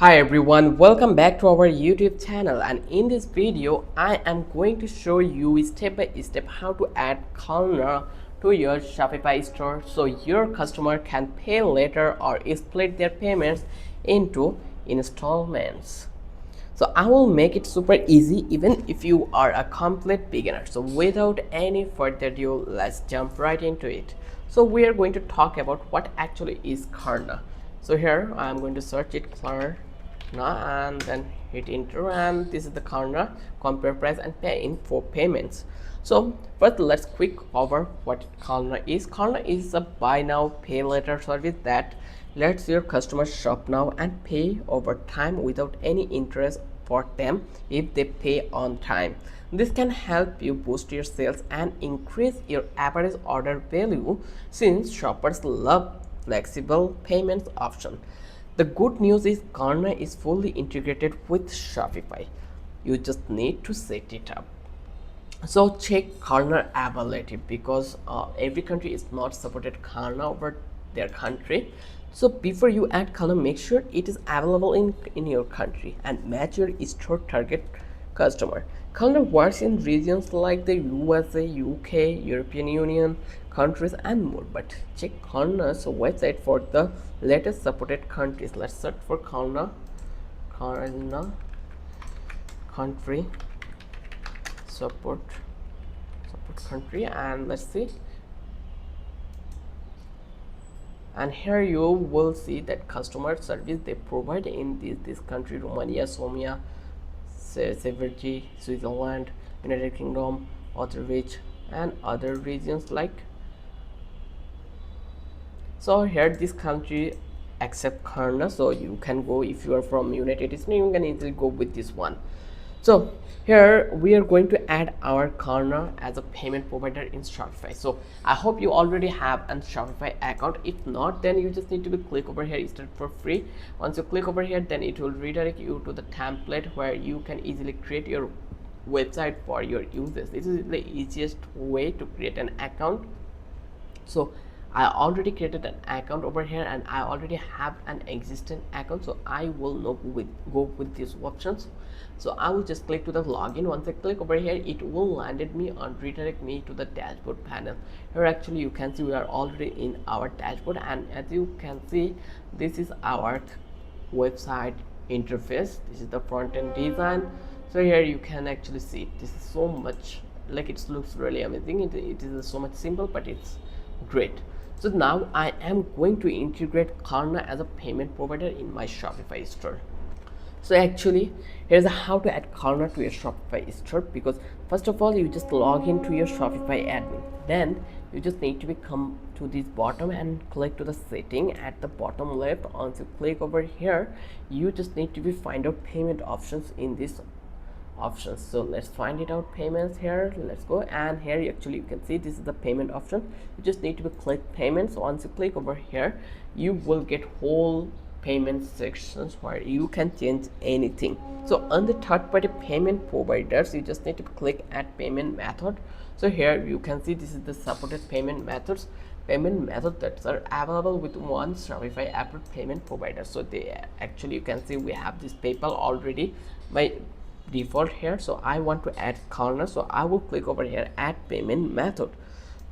Hi everyone, welcome back to our YouTube channel, and in this video I am going to show you step by step how to add Klarna to your Shopify store so your customer can pay later or split their payments into installments. So I will make it super easy even if you are a complete beginner. So without any further ado, let's jump right into it. So we are going to talk about what actually is Klarna. So here I'm going to search it Klarna and then hit enter, and this is the Klarna compare price and pay in for payments. So first let's quick over what Klarna is. Klarna is a buy now pay later service that lets your customers shop now and pay over time without any interest for them if they pay on time. This can help you boost your sales and increase your average order value since shoppers love flexible payments option. The good news is Klarna is fully integrated with Shopify. You just need to set it up. So check Klarna availability because every country is not supported Klarna over their country. So before you add Klarna, make sure it is available in your country and match your store target customer. Klarna works in regions like the USA, UK, European Union countries and more. But check Klarna's website for the latest supported countries. Let's search for Klarna country support country, and let's see, and here you will see that customer service they provide in this country: Romania, Somia, Severgy, Switzerland, United Kingdom, Auschwitz, and other regions like. So here this country accept Klarna, so you can go if you are from United States, you can easily go with this one. So here we are going to add our Klarna as a payment provider in Shopify. So I hope you already have a Shopify account. If not, then you just need to click over here, start for free. Once you click over here, then it will redirect you to the template where you can easily create your website for your users. This is the easiest way to create an account. So I already created an account over here and I already have an existing account, so I will not go with these options. So I will just click to the login. Once I click over here, it will landed me on redirect me to the dashboard panel. Here actually you can see we are already in our dashboard, and as you can see, this is our website interface. This is the front end design. So here you can actually see this is so much like it looks really amazing. It is so much simple, but it's great. So now I am going to integrate Klarna as a payment provider in my Shopify store. So actually here's how to add Klarna to your Shopify store, because first of all you just log into your Shopify admin, then you just need to come to this bottom and click to the setting at the bottom left. Once you click over here, you just need to find out payment options in this options. So let's find it out, payments. Here let's go, and here actually you can see this is the payment option. You just need to click payments. Once you click over here, you will get whole payment sections where you can change anything. So on the third party payment providers, you just need to click add payment method. So here you can see this is the supported payment methods that are available with one Shopify approved payment provider. So they actually, you can see we have this PayPal already by default here. So I want to add Klarna, so I will click over here add payment method.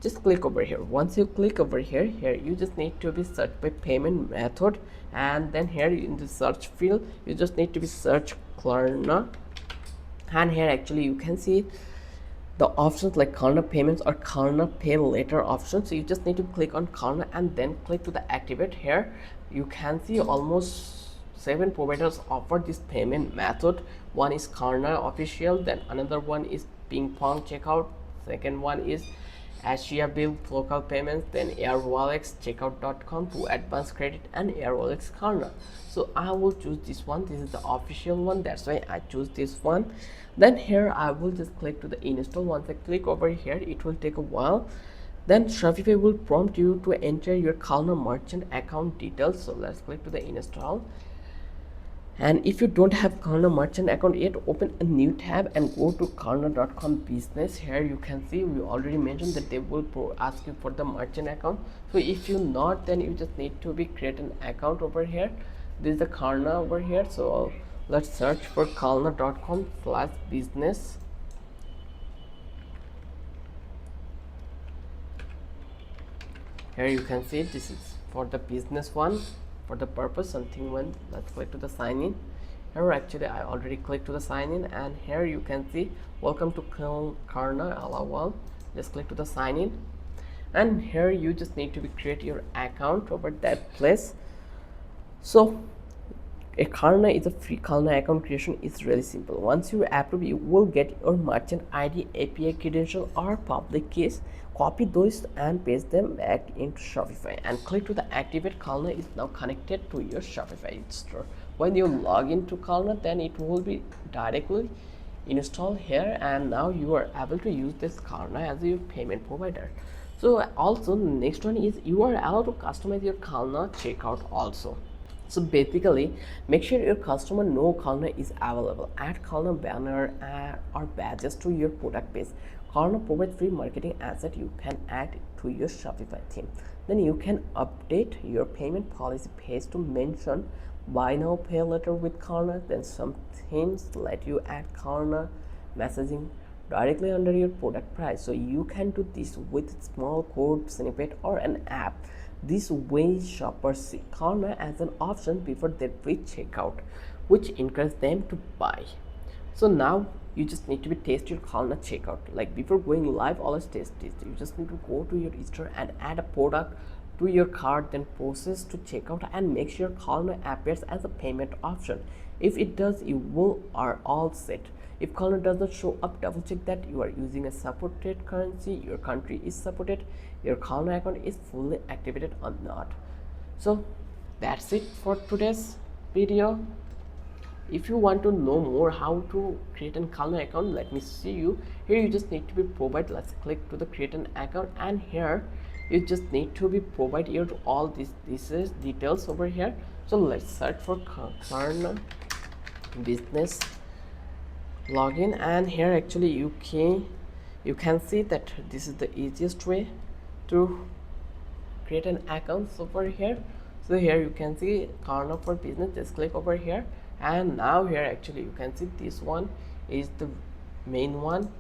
Just click over here. Once you click over here, you just need to search by payment method, and then here in the search field you just need to search Klarna, and here actually you can see the options like Klarna payments or Klarna pay later options. So you just need to click on Klarna and then click to the activate. Here you can see almost 7 providers offer this payment method. One is Klarna official, then another one is Ping Pong checkout, second one is Asia Bill local payments, then AirWallex checkout.com to advanced credit, and AirWallex Klarna. So I will choose this one. This is the official one, that's why I choose this one. Then here I will just click to the install. Once I click over here, it will take a while. Then Shopify will prompt you to enter your Klarna merchant account details. So let's click to the install. And if you don't have Klarna merchant account yet, open a new tab and go to Klarna.com business. Here you can see we already mentioned that they will ask you for the merchant account. So if you not, then you just need to create an account over here. This is the Klarna over here. So let's search for klarna.com/business. Here you can see this is for the business one, for the purpose something one. Let's click to the sign in. Here actually I already clicked to the sign in, and here you can see welcome to Klarna, allow all. Just click to the sign in, and here you just need to create your account over that place. So a Klarna is a free Klarna account creation is really simple. Once you approve, you will get your merchant ID, API credential or public keys. Copy those and paste them back into Shopify and click to the activate. Klarna is now connected to your Shopify store. When you log into Klarna, then it will be directly installed here, and now you are able to use this Klarna as your payment provider. So also next one is you are allowed to customize your Klarna checkout also. So basically, make sure your customer know Klarna is available. Add Klarna banner or badges to your product page. Klarna provides free marketing asset you can add to your Shopify theme. Then you can update your payment policy page to mention buy now pay later with Klarna. Then some themes let you add Klarna messaging directly under your product price. So you can do this with small code snippet or an app. This way shoppers see Klarna as an option before they reach checkout, which encourages them to buy. So now you just need to test your Klarna checkout. Like before going live, always test this. You just need to go to your store and add a product to your cart, then process to checkout and make sure Klarna appears as a payment option. If it does, you are all set. If Klarna does not show up, double check that you are using a supported currency, your country is supported, your Klarna account is fully activated or not. So that's it for today's video. If you want to know more how to create an Klarna account, let me see you. Here you just need to be provide. Let's click to the create an account, and here you just need to be provide your all these is details over here. So let's search for Klarna business login, and here actually you can see that this is the easiest way to create an account over here. So here you can see Klarna for business. Just click over here, and now here actually you can see this one is the main one.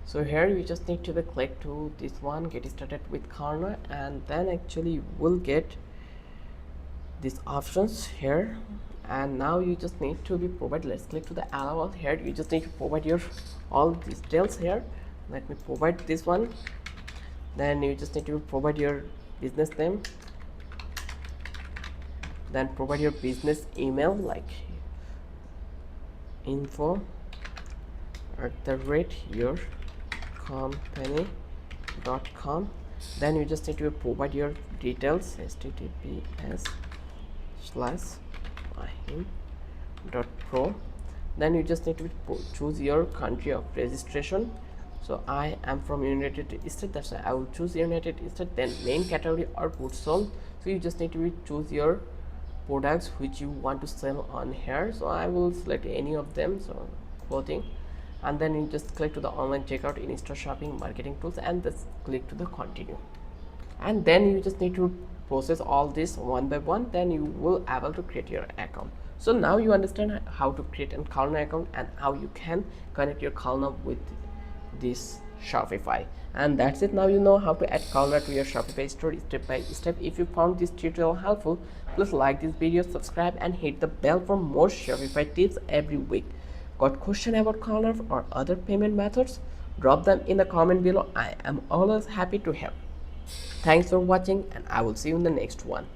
So here you just need to click to this one, get started with Klarna, and then actually you will get these options here. And now you just need to be provide. Let's click to the allow all. Here you just need to provide your all details here. Let me provide this one. Then you just need to provide your business name, then provide your business email like info@yourcompany.com. then you just need to provide your details, https://mahim.pro. then you just need to choose your country of registration. So I am from United States, that's why I will choose United States. Then main category or goods sold, so you just need to choose your products which you want to sell on here. So I will select any of them, so clothing, and then you just click to the online checkout, in-store shopping, marketing tools, and just click to the continue. And then you just need to process all this one by one, then you will able to create your account. So now you understand how to create a Klarna account and how you can connect your Klarna with this Shopify. And that's it. Now you know how to add Klarna to your Shopify store step by step. If you found this tutorial helpful, please like this video, subscribe, and hit the bell for more Shopify tips every week. Got question about Klarna or other payment methods? Drop them in the comment below. I am always happy to help. Thanks for watching, and I will see you in the next one.